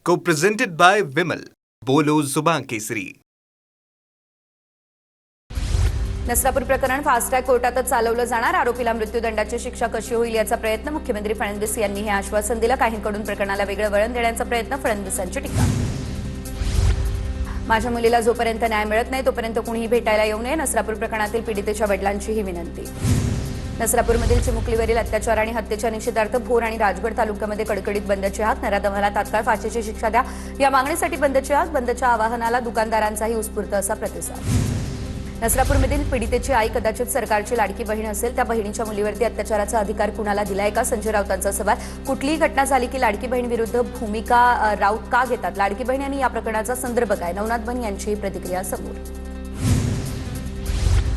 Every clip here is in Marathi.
Co-presented by Vimal. बोलो जुबान केसरी. नसरापूर प्रकरण फास्ट ट्रॅक कोर्टातच चालवलं जाणार. आरोपीला मृत्यूदंडाची शिक्षा कशी होईल याचा प्रयत्न मुख्यमंत्री फडणवीस यांनी हे आश्वासन दिलं. काहींकडून प्रकरणाला वेगळं वळण देण्याचा प्रयत्न. फडणवीसांची टीका. माझ्या मुलीला जोपर्यंत न्याय मिळत नाही तोपर्यंत कुणीही भेटायला येऊ नये. नसरापूर प्रकरणातील पीडितेच्या वडिलांची ही विनंती. नसरापूरमधील चिमुकलीवरील अत्याचार आणि हत्येच्या निषेधार्थ भोर आणि राजगड तालुक्यामध्ये कडकडीत बंदची हाक. नराधमाला तात्काळ फाशीची शिक्षा द्या या मागणीसाठी बंदची हाक. बंदच्या आवाहनाला दुकानदारांचाही उत्स्फूर्त असा प्रतिसाद. नसरापूरमधील पीडितेची आई कदाचित सरकारची लाडकी बहीण असेल. त्या बहिणीच्या मुलीवरती अत्याचाराचा अधिकार कुणाला दिलाय का? संजय राऊतांचा सवाल. कुठलीही घटना झाली की लाडकी बहीण विरुद्ध भूमिका राऊत का घेतात? लाडकी बहीण आणि या प्रकरणाचा संदर्भ काय? नवनाथ बन यांची प्रतिक्रिया समोर.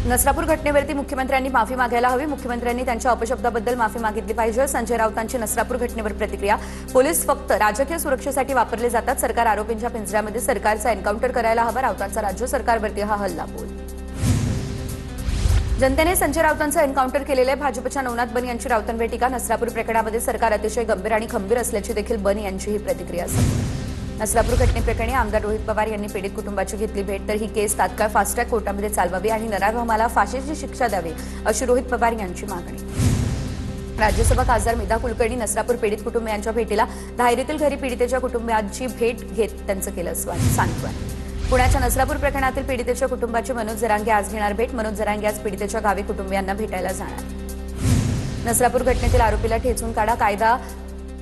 नसरापूर घटनेवरती मुख्यमंत्र्यांनी माफी मागायला हवी. मुख्यमंत्र्यांनी त्यांच्या अपशब्दाबद्दल माफी मागितली पाहिजे. संजय राऊतांची नसरापूर घटनेवर प्रतिक्रिया. पोलीस फक्त राजकीय सुरक्षेसाठी वापरले जातात. सरकार आरोपींच्या पिंजऱ्यामध्ये सरकारचा एन्काउंटर करायला हवा. राऊतांचा राज्य सरकारवरती हा हल्ला बोल. जनतेने संजय राऊतांचं एन्काउंटर केलेले. भाजपच्या नवनाथ बन यांची राऊतांवर टीका. नसरापूर प्रकरणामध्ये सरकार अतिशय गंभीर आणि खंबीर असल्याची देखील बन यांची ही प्रतिक्रिया समोर. नसरापूर घटनेप्रकरणी आमदार रोहित पवार यांनी पीडित कुटुंबाची घेतली भेट. तर ही केस तात्काळ फास्ट ट्रॅक कोर्टामध्ये चालवावी आणि नराधमाला फाशीची शिक्षा द्यावी अशी रोहित पवार यांची मागणी. राज्यसभा खासदार मेधा कुलकर्णी नसरापूर पीडित कुटुंबियांच्या भेटीला. धायरीतील घरी पीडितेच्या कुटुंबियांची भेट घेत त्यांचं केलं सांत्वन. पुण्याच्या नसरापूर प्रकरणातील पीडितेच्या कुटुंबाची मनोज जरांगे आज घेणार भेट. मनोज जरांगे आज पीडितेच्या गावी कुटुंबियांना भेटायला जाणार. नसरापूर घटनेतील आरोपीला ठेचून काढा. कायदा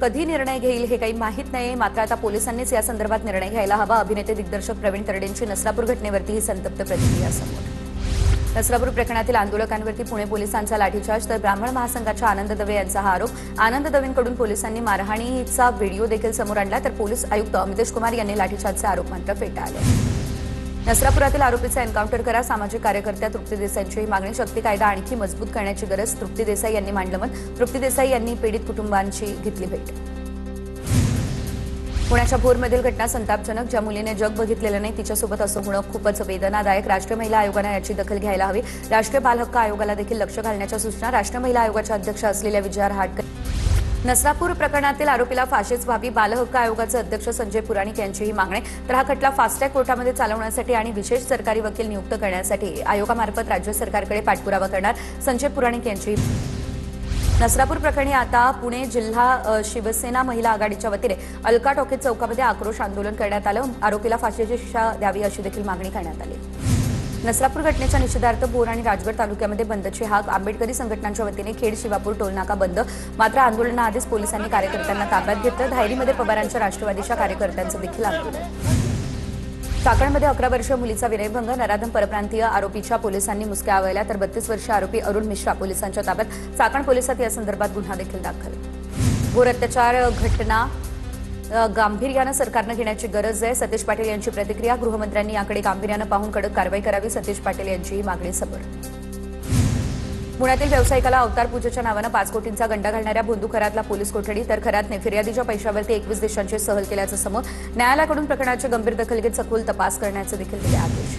कधी निर्णय घेईल हे काही माहीत नाही. मात्र आता पोलिसांनीच या संदर्भात निर्णय घ्यायला हवा. अभिनेते दिग्दर्शक प्रवीण तरडेंची नसरापूर घटनेवरती ही संतप्त प्रतिक्रिया समोर. नसरापूर प्रकरणातील आंदोलकांवरती पुणे पोलिसांचा लाठीचार्ज. तर ब्राह्मण महासंघाच्या आनंद दवे यांचा हा आरोप. आनंद दवेंकडून पोलिसांनी मारहाणीचा व्हिडिओ देखील समोर आणला. तर पोलीस आयुक्त अमितेश कुमार यांनी लाठीचार्जचे आरोप मात्र फेटाळले. नसरापुरातील आरोपीचा एन्काउंटर करा. सामाजिक कार्यकर्त्या तृप्ती देसाईंची ही मागणी. शक्ती कायदा आणखी मजबूत करण्याची गरज. तृप्ती देसाई यांनी मांडलं मत. तृप्ती देसाई यांनी पीडित कुटुंबांची घेतली भेट. पुण्याच्या भोरमधील घटना संतापजनक. ज्या मुलीने जग बघितलेलं नाही तिच्यासोबत असं होणं खूपच वेदनादायक. राष्ट्रीय महिला आयोगाने याची दखल घ्यायला हवी. राष्ट्रीय बाल हक्क आयोगाला देखील लक्ष घालण्याच्या सूचना. राष्ट्रीय महिला आयोगाच्या अध्यक्ष असलेल्या विजया रहाटकर. नसरापूर प्रकरणातील आरोपीला फाशीच व्हावी. बालहक्क आयोगाचे अध्यक्ष संजय पुराणिक यांची ही मागणी. तर हा खटला फास्ट ट्रॅक कोर्टामध्ये चालवण्यासाठी आणि विशेष सरकारी वकील नियुक्त करण्यासाठी आयोगामार्फत राज्य सरकारकडे पाठपुरावा करणार. संजय पुराणिक यांची. नसरापूर प्रकरणी आता पुणे जिल्हा शिवसेना महिला आघाडीच्या वतीने अलका टॉकीज चौकामध्ये आक्रोश आंदोलन करण्यात आलं. आरोपीला फाशीची शिक्षा द्यावी अशी देखील मागणी करण्यात आली. नसरापूर घटनेच्या निषेधार्थ भोर आणि राजगड तालुक्यामध्ये बंदची हाक. आंबेडकरी संघटनांच्या वतीने खेड शिवापूर टोलनाका बंद. मात्र आंदोलनाआधीच पोलिसांनी कार्यकर्त्यांना ताब्यात घेतलं. धायरीमध्ये पवारांच्या राष्ट्रवादीच्या कार्यकर्त्यांचं देखील आंदोलन. चाकणमध्ये 11 वर्षीय मुलीचा विनयभंग. नराधम परप्रांतीय आरोपीच्या पोलिसांनी मुसक्या आवळल्या. तर 32 वर्षीय आरोपी अरुण मिश्रा पोलिसांच्या ताब्यात. चाकण पोलिसात या संदर्भात गुन्हा देखील दाखल. भोर अत्याचार घटना गांभीर्यानं सरकारनं घेण्याची गरज आहे. सतीश पाटील यांची प्रतिक्रिया. गृहमंत्र्यांनी याकडे गांभीर्यानं पाहून कडक कारवाई करावी. सतीश पाटील यांची ही मागणी समोर. पुण्यातील व्यावसायिकाला अवतार पूजेच्या नावानं 5 कोटींचा गंडा घालणाऱ्या भोंदू खरातला पोलीस कोठडी. तर खरातने फिर्यादीच्या पैशावरती 21 देशांची सहल केल्याचं समोर. न्यायालयाकडून प्रकरणाची गंभीर दखल घेत सखोल तपास करण्याचे देखील दिले आदेश.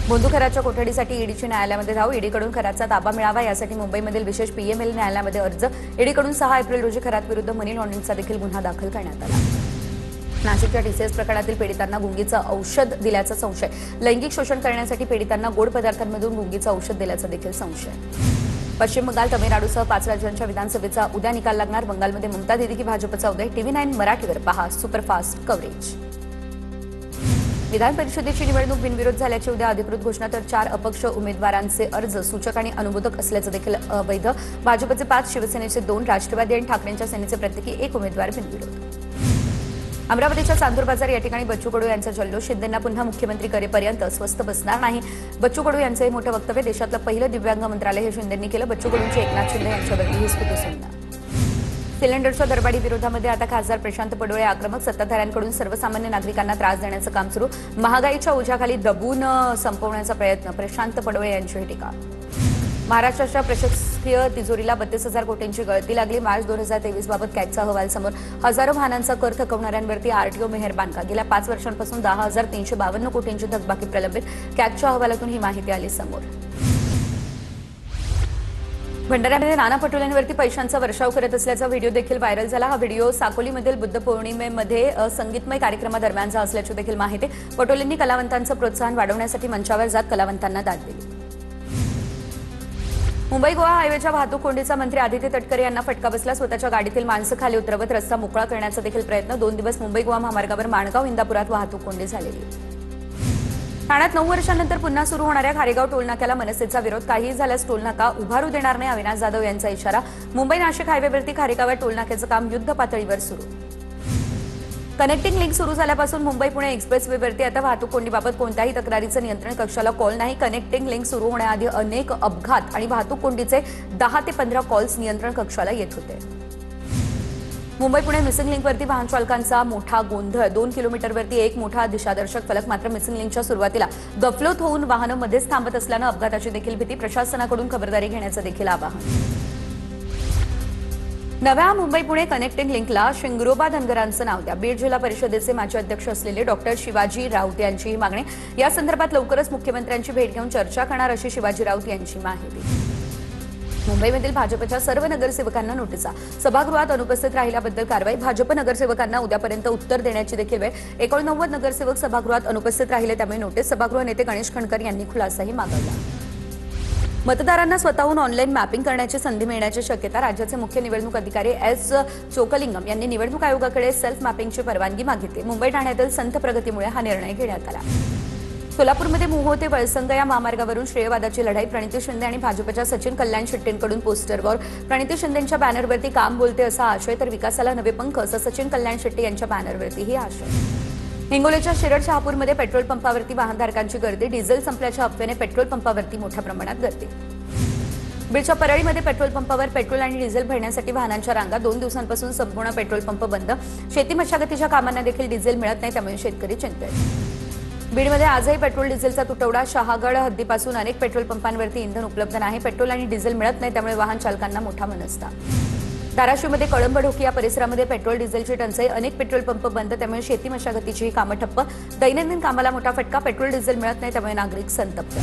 भोंदू खरातच्या कोठडीसाठी ईडीची न्यायालयामध्ये धाव. ईडीकडून खरातचा ताबा मिळावा यासाठी मुंबईमधील विशेष पीएमएल न्यायालयामध्ये अर्ज. ईडीकडून 6 एप्रिल रोजी खरात विरुद्ध मनी लॉन्ड्रिंगचा देखील गुन्हा दाखल करण्यात आला. नाशिकच्या टीसीएस प्रकरणातील पीडितांना गुंगीचं औषध दिल्याचा संशय. लैंगिक शोषण करण्यासाठी पीडितांना गोड पदार्थांमधून गुंगीचं औषध दिल्याचा देखील संशय. पश्चिम बंगाल तमिळनाडूसह 5 राज्यांच्या विधानसभेचा उद्या निकाल लागणार. बंगालमध्ये ममता दीदी की भाजपचा उदय. TV9 मराठीवर पहा सुपरफास्ट कव्हरेज. विधान परिषदेची निवडणूक बिनविरोध झाल्याची उद्या अधिकृत घोषणा. तर 4 अपक्ष उमेदवारांचे अर्ज सूचक आणि अनुमोदक असल्याचं देखील अवैध. भाजपचे 5, शिवसेनेचे 2, राष्ट्रवादी आणि ठाकरेंच्या सेनेचे प्रत्येकी 1 उमेदवार बिनविरोध. अमरावतीच्या चांदूर बाजार या ठिकाणी बच्चू कडू यांचा जल्लोष. शिंदेंना पुन्हा मुख्यमंत्री करेपर्यंत स्वस्थ बसणार नाही. बच्चू कडू यांचं हे मोठं वक्तव्य. देशातलं पहिलं दिव्यांग मंत्रालय हे शिंदेंनी केलं. बच्चू कडूंची एकनाथ शिंदे यांच्यावरती ही स्तुतीसुमना. सिलेंडरच्या दरवाढी विरोधामध्ये आता खासदार प्रशांत पडोळे आक्रमक. सत्ताधाऱ्यांकडून सर्वसामान्य नागरिकांना त्रास देण्याचं काम सुरू. महागाईच्या ओझ्याखाली दबून संपवण्याचा प्रयत्न. प्रशांत पडोळे यांची टीका. महाराष्ट्राच्या प्रशासकीय तिजोरीला 32,000 कोटींची गळती लागली. मार्च 2023 बाबत कॅगचा अहवाल समोर. हजारो वाहनांचा कर थकवणाऱ्यांवरती आरटीओ मेहरबान का. गेल्या 5 वर्षांपासून 10,352 कोटींची थकबाकी प्रलंबित. कॅगच्या अहवालातून ही माहिती आली समोर. भंडाऱ्यामध्ये नाना पटोलेंवरती पैशांचा वर्षाव करत असल्याचा व्हिडिओ देखील व्हायरल झाला. हा व्हिडिओ साकोलीमधील बुद्ध पौर्णिमेमध्ये संगीतमय कार्यक्रमादरम्यानचा असल्याची देखील माहिती. पटोलेंनी कलावंतांचं प्रोत्साहन वाढवण्यासाठी मंचावर जात कलावंतांना दाद दिली. मुंबई गोवा हायवेच्या वाहतूक कोंडीचा मंत्री आदित्य तटकरे यांना फटका बसला. स्वतःच्या गाडीतील माणसं खाली उतरवत रस्ता मोकळा करण्याचा देखील प्रयत्न. 2 दिवस मुंबई गोवा महामार्गावर माणगाव इंदापुरात वाहतूक कोंडी झालेली. ठाण्यात 9 वर्षांनंतर पुन्हा सुरू होणाऱ्या खारेगाव टोलनाक्याला मनसेचा विरोध. काहीही झाल्यास टोलनाका उभारू देणार नाही, अविनाश जाधव यांचा इशारा. मुंबई नाशिक हायवेवरती खारेगावात टोलनाक्याचं काम युद्ध पातळीवर सुरू. कनेक्टिंग लिंक सुरू झाल्यापासून मुंबई पुणे एक्सप्रेसवेवरती आता वाहतूक कोंडीबाबत कोणत्याही तक्रारीचं नियंत्रण कक्षाला कॉल नाही. कनेक्टिंग लिंक सुरू होण्याआधी अनेक अपघात आणि वाहतूक कोंडीचे 10 ते 15 कॉल्स नियंत्रण कक्षाला येत होते. मुंबई पुणे मिसिंग लिंकवरती वाहन चालकांचा मोठा गोंधळ. 2 किलोमीटरवरती एक मोठा दिशादर्शक फलक, मात्र मिसिंग लिंकच्या सुरुवातीला गफलत होऊन वाहनं मध्येच थांबत असल्यानं अपघाताची देखील भीती. प्रशासनाकडून खबरदारी घेण्याचं देखील आवाहन. नव्या मुंबई पुणे कनेक्टिंग लिंकला शिंगरोबा धनगरांचं नाव द्या. बीड जिल्हा परिषदेचे माजी अध्यक्ष असलेले डॉक्टर शिवाजी राऊत यांची ही मागणी. या संदर्भात लवकरच मुख्यमंत्र्यांची भेट घेऊन चर्चा करणार अशी शिवाजी राऊत यांची माहिती. मुंबईमधील भाजपच्या सर्व नगरसेवकांना नोटिसा. सभागृहात अनुपस्थित राहिल्याबद्दल कारवाई. भाजप नगरसेवकांना उद्यापर्यंत उत्तर देण्याची देखील वेळ. 89 नगरसेवक सभागृहात अनुपस्थित राहिले, त्यामुळे नोटीस. सभागृह नेते गणेश खणकर यांनी खुलासाही मागवला. मतदारांना स्वतःहून ऑनलाईन मॅपिंग करण्याची संधी मिळण्याची शक्यता. राज्याचे मुख्य निवडणूक अधिकारी एस चोकलिंगम यांनी निवडणूक आयोगाकडे सेल्फ मॅपिंगची परवानगी मागितली. मुंबई ठाण्यातील संथ प्रगतीमुळे हा निर्णय घेण्यात आला. सोलापूरमध्ये मोहो ते वळसंग या महामार्गावरून श्रेयवादाची लढाई. प्रणिती शिंदे आणि भाजपच्या सचिन कल्याण शेट्टींकडून पोस्टरवर प्रणिती शिंदेंच्या बॅनरवरती काम बोलते असा आशय, तर विकासाला नवे पंख असं सचिन कल्याण शेट्टी यांच्या बॅनरवरतीही आशय. हिंगोलीच्या शिरड शहापूरमध्ये पेट्रोल पंपावरती वाहनधारकांची गर्दी. डिझेल संपल्याच्या अफवेने पेट्रोल पंपावरती मोठ्या प्रमाणात गर्दी. बीडच्या परळीमध्ये पेट्रोल पंपावर पेट्रोल आणि डिझेल भरण्यासाठी वाहनांच्या रांगा. 2 दिवसांपासून संपूर्ण पेट्रोल पंप बंद. शेती मशागतीच्या कामांना देखील डिझेल मिळत नाही, त्यामुळे शेतकरी चिंतेत. बीडमध्ये आजही पेट्रोल डिझेलचा तुटवडा. शहागड हद्दीपासून अनेक पेट्रोल पंपांवरती इंधन उपलब्ध नाही. पेट्रोल आणि डिझेल मिळत नाही, त्यामुळे वाहन चालकांना मोठा मनस्ताप. धाराशिवमध्ये कळंब ढोकी या परिसरामध्ये पेट्रोल डिझेलची टंचाई. अनेक पेट्रोल पंप बंद, त्यामुळे शेती मशागतीची कामं ठप्प. दैनंदिन कामाला मोठा फटका. पेट्रोल डिझेल मिळत नाही, त्यामुळे नागरिक संतप्त.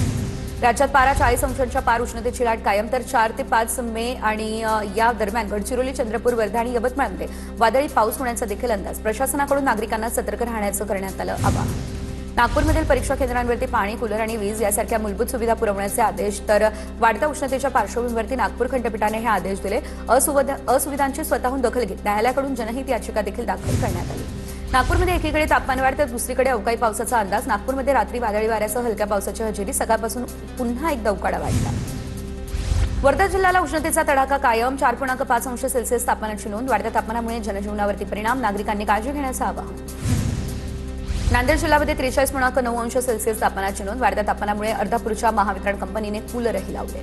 राज्यात पारा 40 अंशांच्या पार. उष्णतेची लाट कायम. तर 4 ते 5 मे आणि या दरम्यान गडचिरोली, चंद्रपूर, वर्धा आणि यवतमाळमध्ये वादळी पाऊस होण्याचा देखील अंदाज. प्रशासनाकडून नागरिकांना सतर्क राहण्याचं करण्यात आलं आवाहन. नागपूरमधील परीक्षा केंद्रांवरती पाणी, कूलर आणि वीज यासारख्या मूलभूत सुविधा पुरवण्याचे आदेश. तर वाढत्या उष्णतेच्या पार्श्वभूमीवरती नागपूर खंडपीठाने हे आदेश दिले. असुविधांची स्वतःहून दखल घेत न्यायालयाकडून जनहित याचिका देखील दाखल करण्यात आली. नागपूरमध्ये एकीकडे तापमानवाढ, तर दुसरीकडे अवकाळी पावसाचा अंदाज. नागपूरमध्ये रात्री वादळी वाऱ्यासह हलक्या पावसाची हजेरी. सकाळपासून पुन्हा एकदा उकाडा वाढला. वर्धा जिल्ह्याला उष्णतेचा तडाखा कायम. 4.5 अंश सेल्सिअस तापमानाची नोंद. वाढत्या तापमानामुळे जनजीवनावरती परिणाम. नागरिकांनी काळजी घेण्याचं आवाहन. नांदेड जिल्ह्यामध्ये 43.9 अंश सेल्सिअस तापमानाची नोंद. वाढत्या तापमानामुळे अर्धापूरच्या महावितरण कंपनीने कूलरही लावले.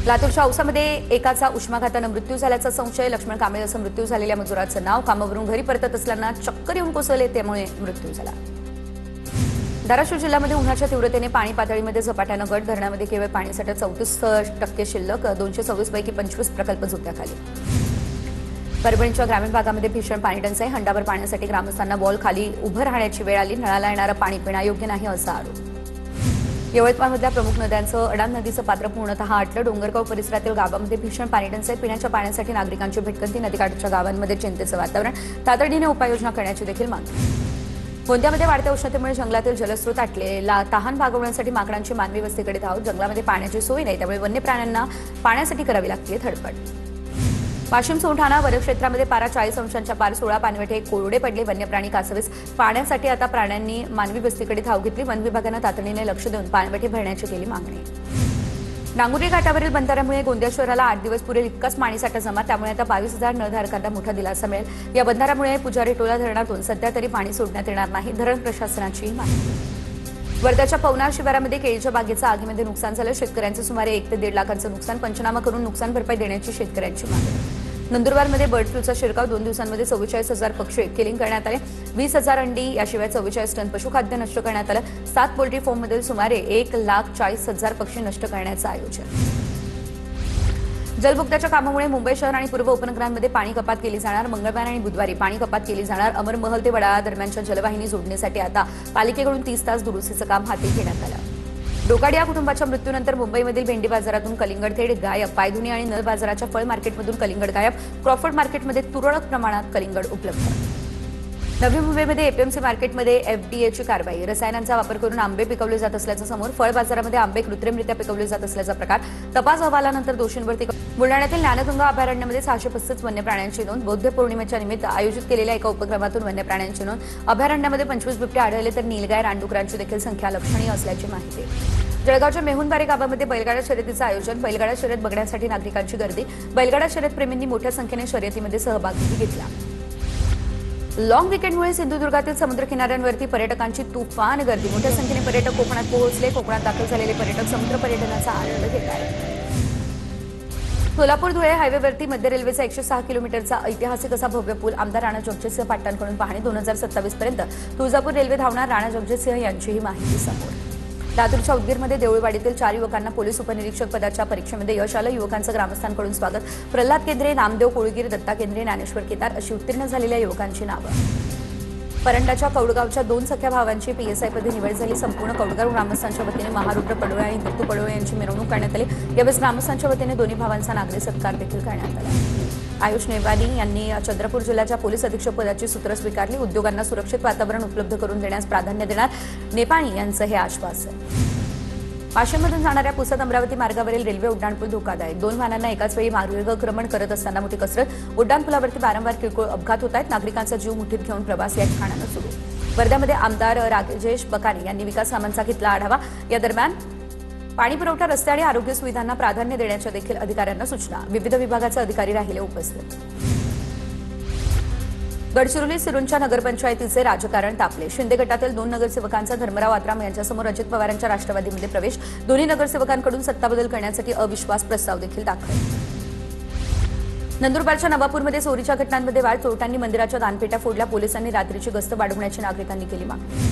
लातूरच्या औसामध्ये एकाचा उष्माघातानं मृत्यू झाल्याचा संशय. लक्ष्मण कांबळे असं मृत्यू झालेल्या मजुराचं नाव. कामावरून घरी परतत असताना चक्कर येऊन कोसळले, त्यामुळे मृत्यू झाला. धाराशिव जिल्ह्यामध्ये उन्हाच्या तीव्रतेने पाणी पातळीमध्ये झपाट्यानं घट. धरणामध्ये केवळ पाणीसाठा 34% शिल्लक. 226 पैकी 25 प्रकल्प झोक्याखाली. परभणीच्या ग्रामीण भागामध्ये भीषण पाणी टंचाई. हंडाभर पाण्यासाठी ग्रामस्थांना वॉल खाली उभं राहण्याची वेळ आली. नळाला येणारं पाणी पिण्यायोग्य नाही असा आरोप. यवतमाळमधल्या प्रमुख नद्यांचं अडाण नदीचं पात्र पूर्णतः आटलं. डोंगरगाव परिसरातील गावांमध्ये भीषण पाणी टंचाई. पिण्याच्या पाण्यासाठी नागरिकांची भटकंती. नदीकाठच्या गावांमध्ये चिंतेचं वातावरण. तातडीने उपाययोजना करण्याची देखील मागणी. गोंदियामध्ये वाढत्या उष्णतेमुळे जंगलातील जलस्रोत आटले. तहान भागवण्यासाठी माकडांची मानवी वस्तीकडे धाव. जंगलामध्ये पाण्याची सोय नाही, त्यामुळे वन्य प्राण्यांना पाण्यासाठी करावी लागते धडपड. वाशिम सोंठाणा वनक्षेत्रामध्ये पारा 40 अंशांच्या पार. 16 पाणवठे कोरडे पडले. वन्यप्राणी कासवीस. पाण्यासाठी आता प्राण्यांनी मानवी वस्तीकडे धाव घेतली. वन विभागानं तातडीने लक्ष देऊन पाणवठे भरण्याची केली मागणी. नांगुरी घाटावरील बंधाऱ्यामुळे गोंदिया शहराला 8 दिवस पुरेल इतकाच पाणीसाठा जमा. त्यामुळे आता 22,000 नळधारकांना मोठा दिलासा मिळेल. या बंधाऱ्यामुळे पुजारी टोला धरणातून सध्या तरी पाणी सोडण्यात येणार नाही. धरण प्रशासनाची माहिती. वर्ध्याच्या पवनार शिवारामध्ये केळीच्या बागेचं आगीमध्ये नुकसान झालं. शेतकऱ्यांचं सुमारे 1 ते 1.5 लाखांचं नुकसान. पंचनामा करून नुकसान भरपाई देण्याची शेतकऱ्यांची मागणी. नंदुरबारमध्ये बर्ड फ्लूचा शिरकाव. 2 दिवसांमध्ये 44,000 पक्षी किलिंग करण्यात आले. 20,000 अंडी याशिवाय 44 टन पशुखाद्य नष्ट करण्यात आलं. 7 पोल्ट्री फार्ममधील सुमारे 1,40,000 पक्षी नष्ट करण्याचं आयोजन. जलभुक्त्याच्या कामामुळे मुंबई शहर आणि पूर्व उपनगरांमध्ये पाणी कपात केली जाणार. मंगळवार आणि बुधवारी पाणी कपात केली जाणार. अमरमहल ते वडाळा दरम्यानच्या जलवाहिनी जोडणीसाठी आता पालिकेकडून 30 तास दुरुस्तीचं काम हाती घेण्यात आलं. डोकाडी या कुटुंबाच्या मृत्यूनंतर मुंबईमधील भेंडी बाजारातून कलिंगड थेट गायब. पायधुनी आणि नळ बाजाराच्या फळ मार्केटमधून कलिंगड गायब. क्रॉफर्ड मार्केटमध्ये तुरळक प्रमाणात कलिंगड उपलब्ध. नवी मुंबईमध्ये एपीएमसी मार्केटमध्ये एफडीएची कारवाई. रसायनांचा वापर करून आंबे पिकवले जात असल्याचं समोर. फळ बाजारामध्ये आंबे कृत्रिमरित्या पिकवले जात असल्याचा प्रकार. तपास अहवालानंतर दोषींवरती. बुलढाण्यातील ज्ञानगंगा अभयारण्यामध्ये 635 वन्य प्राण्यांची नोंद. बौद्ध पौर्णिमेच्या निमित्त आयोजित केलेल्या एका उपक्रमातून वन्य प्राण्यांची नोंद. अभयारण्यामध्ये 25 बिबटे आढळले तर नीलगाय रानडुकरांची देखील संख्या लक्षणीय असल्याची माहिती. जळगावच्या मेहुणबारी गावामध्ये बैलगाडा शर्यतीचं आयोजन. बैलगाडा शर्यत बघण्यासाठी नागरिकांची गर्दी. बैलगाडा शर्यतप्रेमींनी मोठ्या संख्येने शर्यतीमध्ये सहभाग घेतला. लॉंग वीकेंडमुळे सिंधुदुर्गातील समुद्र किनाऱ्यांवरती पर्यटकांची तुफान गर्दी. मोठ्या संख्येने पर्यटक कोकणात पोहोचले. कोकणात दाखल झालेले पर्यटक समुद्र पर्यटनाचा आनंद घेत आहेत. सोलापूर धुळे हायवेवरती मध्य रेल्वेचा 106 किलोमीटरचा ऐतिहासिक असा भव्य पूल. आमदार राणा जगजितसिंह पाटलांकडून पाहणी. 2027 पर्यंत तुळजापूर रेल्वे धावणार. राणा जगजितसिंह यांचीही माहिती समोर. लातूरच्या उदगीरमध्ये देऊळवाडीतील 4 युवकांना पोलीस उपनिरीक्षक पदाच्या परीक्षेमध्ये यश आलं. युवकांचं ग्रामस्थांकडून स्वागत. प्रल्हाद केंद्रे, नामदेव कोळगीर, दत्ता केंद्रे, ज्ञानेश्वर केदार अशी उत्तीर्ण झालेल्या युवकांची नावं. परंडाच्या कौडगावच्या 2 सख्या भावांची पीएसआयपदी निवड झाली. संपूर्ण कौडगाव ग्रामस्थांच्या वतीने महारुद्र पडोळे आणि दत्तू पडोळे यांची मिरवणूक करण्यात आली. यावेळी ग्रामस्थांच्या वतीने दोन्ही भावांचा नागरी सत्कार देखील करण्यात आला. आयुष नेवानी यांनी चंद्रपूर जिल्ह्याच्या पोलीस अधीक्षक पदाची सूत्र स्वीकारली. उद्योगांना सुरक्षित वातावरण उपलब्ध करून देण्यास प्राधान्य देणार. नेपाळी यांचं हे आश्वासन. वाशिममधून जाणाऱ्या पुसद अमरावती मार्गावरील रेल्वे उड्डाणपूल धोकादायक. 2 वाहनांना एकाच वेळी मार्गक्रमण करत असताना मोठी कसरत. उड्डाणपुलावरती वारंवार किरकोळ अपघात होत आहेत. नागरिकांचा जीव मुठीत घेऊन प्रवास या ठिकाणानं सुरू. वर्ध्यामध्ये आमदार राजेश बकानी यांनी विकास कामांचा घेतला आढावा. या दरम्यान पाणी पुरवठा, रस्ते आणि आरोग्य सुविधांना प्राधान्य देण्याच्या देखील अधिकाऱ्यांना सूचना. विविध विभागाचे अधिकारी राहिले उपस्थित. गडचिरोली सिरूंच्या नगरपंचायतीचे राजकारण तापले. शिंदे गटातील 2 नगरसेवकांचा धर्मराव आत्राम यांच्यासमोर अजित पवारांच्या राष्ट्रवादीमध्ये प्रवेश. दोन्ही नगरसेवकांकडून सत्ताबदल करण्यासाठी अविश्वास प्रस्ताव देखील दाखल. नंदुरबारच्या नवापूरमध्ये चोरीच्या घटनांमध्ये वाढ. चोरट्यांनी मंदिराच्या दानपेट्या फोडल्या. पोलिसांनी रात्रीची गस्त वाढवण्याची नागरिकांनी केली मागणी.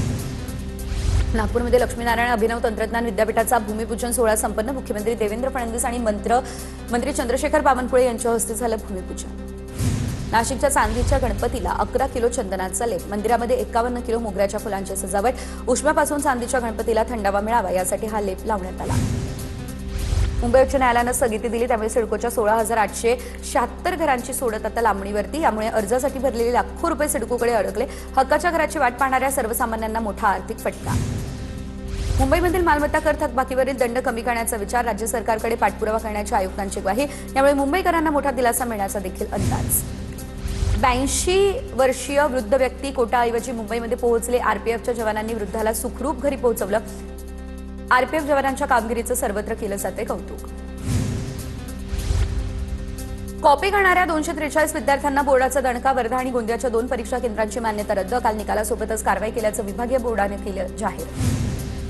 नागपूरमध्ये लक्ष्मीनारायण अभिनव तंत्रज्ञान विद्यापीठाचा भूमिपूजन सोहळा संपन्न. मुख्यमंत्री देवेंद्र फडणवीस आणि मंत्री चंद्रशेखर बावनकुळे यांच्या हस्ते झालं भूमिपूजन. नाशिकच्या चांदीच्या गणपतीला 11 किलो चंदनाचा लेप. मंदिरामध्ये 51 किलो मोगऱ्याच्या फुलांची सजावट. उष्म्यापासून चांदीच्या गणपतीला थंडावा मिळावा यासाठी हा लेप लावण्यात आला. मुंबई उच्च न्यायालयानं स्थगिती दिली. त्यामुळे सिडकोच्या 16,876 घरांची सोडत आता लांबणीवरती. यामुळे अर्जासाठी भरलेले लाखो रुपये सिडकोकडे अडकले. हक्काच्या घराची वाट पाहणाऱ्या सर्वसामान्यांना मोठा आर्थिक फटका. मुंबईमधील मालमत्ता कर थकबाकीवरील दंड कमी करण्याचा विचार. राज्य सरकारकडे पाठपुरावा करण्याची आयुक्तांची ग्वाही. यामुळे मुंबईकरांना मोठा दिलासा मिळण्याचा देखील अंदाज. 82 वर्षीय वृद्ध व्यक्ती कोटाऐवजी मुंबईमध्ये पोहोचले. आरपीएफच्या जवानांनी वृद्धाला सुखरूप घरी पोहोचवलं. आरपीएफ जवानांच्या कामगिरीचं सर्वत्र केलं जाते कौतुक. कॉपी करणाऱ्या 243 विद्यार्थ्यांना बोर्डाचा दणका. वर्धा आणि गोंदियाच्या 2 परीक्षा केंद्रांची मान्यता रद्द. काल निकालासोबतच कारवाई केल्याचं विभागीय बोर्डाने केलं जाहीर.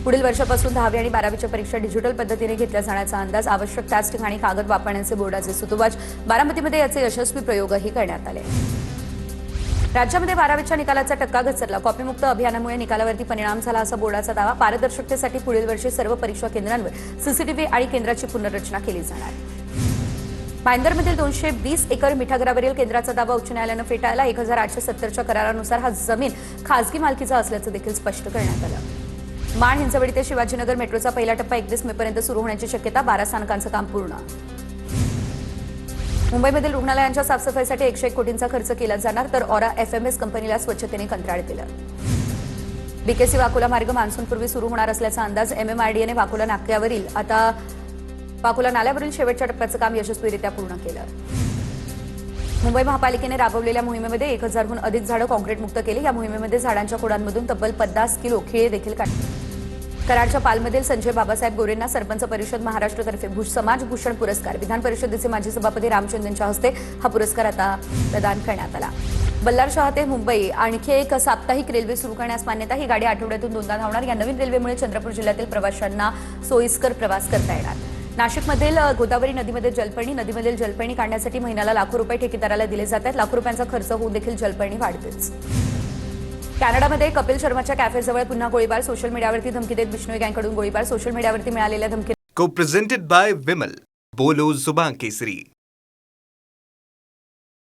पुढील वर्षापासून 10वी आणि 12वीच्या परीक्षा डिजिटल पद्धतीने घेतल्या जाण्याचा अंदाज. आवश्यक त्याच ठिकाणी कागद वापरण्याचे बोर्डाचे सुतोवाच. बारामतीमध्ये याचे यशस्वी प्रयोगही करण्यात आले. राज्यामध्ये 12वीच्या निकालाचा टक्का घसरला. कॉपीमुक्त अभियानामुळे निकालावरती परिणाम झाला असा बोर्डाचा दावा. पारदर्शकतेसाठी पुढील वर्षी सर्व परीक्षा केंद्रांवर सीसीटीव्ही आणि केंद्राची पुनर्रचना केली जाणार. भाईंदरमधील 220 एकर मिठागरावरील केंद्राचा दावा उच्च न्यायालयानं फेटाळला. 1870च्या करारानुसार हा जमीन खासगी मालकीचा असल्याचं देखील स्पष्ट करण्यात आलं. माण हिंजवडी ते शिवाजीनगर मेट्रोचा पहिला टप्पा 31 मेपर्यंत सुरू होण्याची शक्यता. 12 स्थानकांचं काम पूर्ण. मुंबईमधील रुग्णालयांच्या साफसफाईसाठी 101 कोटींचा खर्च केला जाणार. तर ऑरा एफएमएस कंपनीला स्वच्छतेने कंत्राट दिलं. बीकेसी वाकोला मार्ग मान्सूनपूर्वी सुरू होणार असल्याचा अंदाज. एमएमआरडीएने वाकोला नाक्यावरील आता वाकोला नाल्यावरील शेवटच्या टप्प्याचं काम यशस्वीरित्या पूर्ण केलं. मुंबई महापालिकेने राबवलेल्या मोहिमेमध्ये 1000हून अधिक झाडं कॉन्क्रीटमुक्त केली. या मोहिमेमध्ये झाडांच्या खोडांमधून तब्बल 50 किलो खिळे देखील काढले. कराडच्या पालमधील संजय बाबासाहेब गोरेंना सरपंच परिषद महाराष्ट्रतर्फे समाज भूषण पुरस्कार. विधान परिषदेचे माजी सभापती रामचंद्रनच्या हस्ते हा पुरस्कार आता प्रदान करण्यात आला. बल्लारशाह ते मुंबई आणखी एक साप्ताहिक रेल्वे सुरू करण्यास मान्यता. ही गाडी आठवड्यातून 2दा धावणार. या नवीन रेल्वेमुळे चंद्रपूर जिल्ह्यातील प्रवाशांना सोयीस्कर प्रवास करता येणार. नाशिकमधील गोदावरी नदीमधील जलपर्णी काढण्यासाठी महिन्याला लाखो रुपये ठेकेदाराला दिले जात आहेत. लाखो रुपयांचा खर्च होऊन देखील जलपर्णी वाढतेच. कॅनडामध्ये कपिल शर्माच्या कॅफेजवळ पुन्हा गोळीबार. सोशल मीडियावरती धमकी देत बिश्नोई गँगकडून गोळीबार. सोशल मीडियावरती मिळालेल्या धमकी. Co-presented by Vimal. बोलो जुबान केसरी.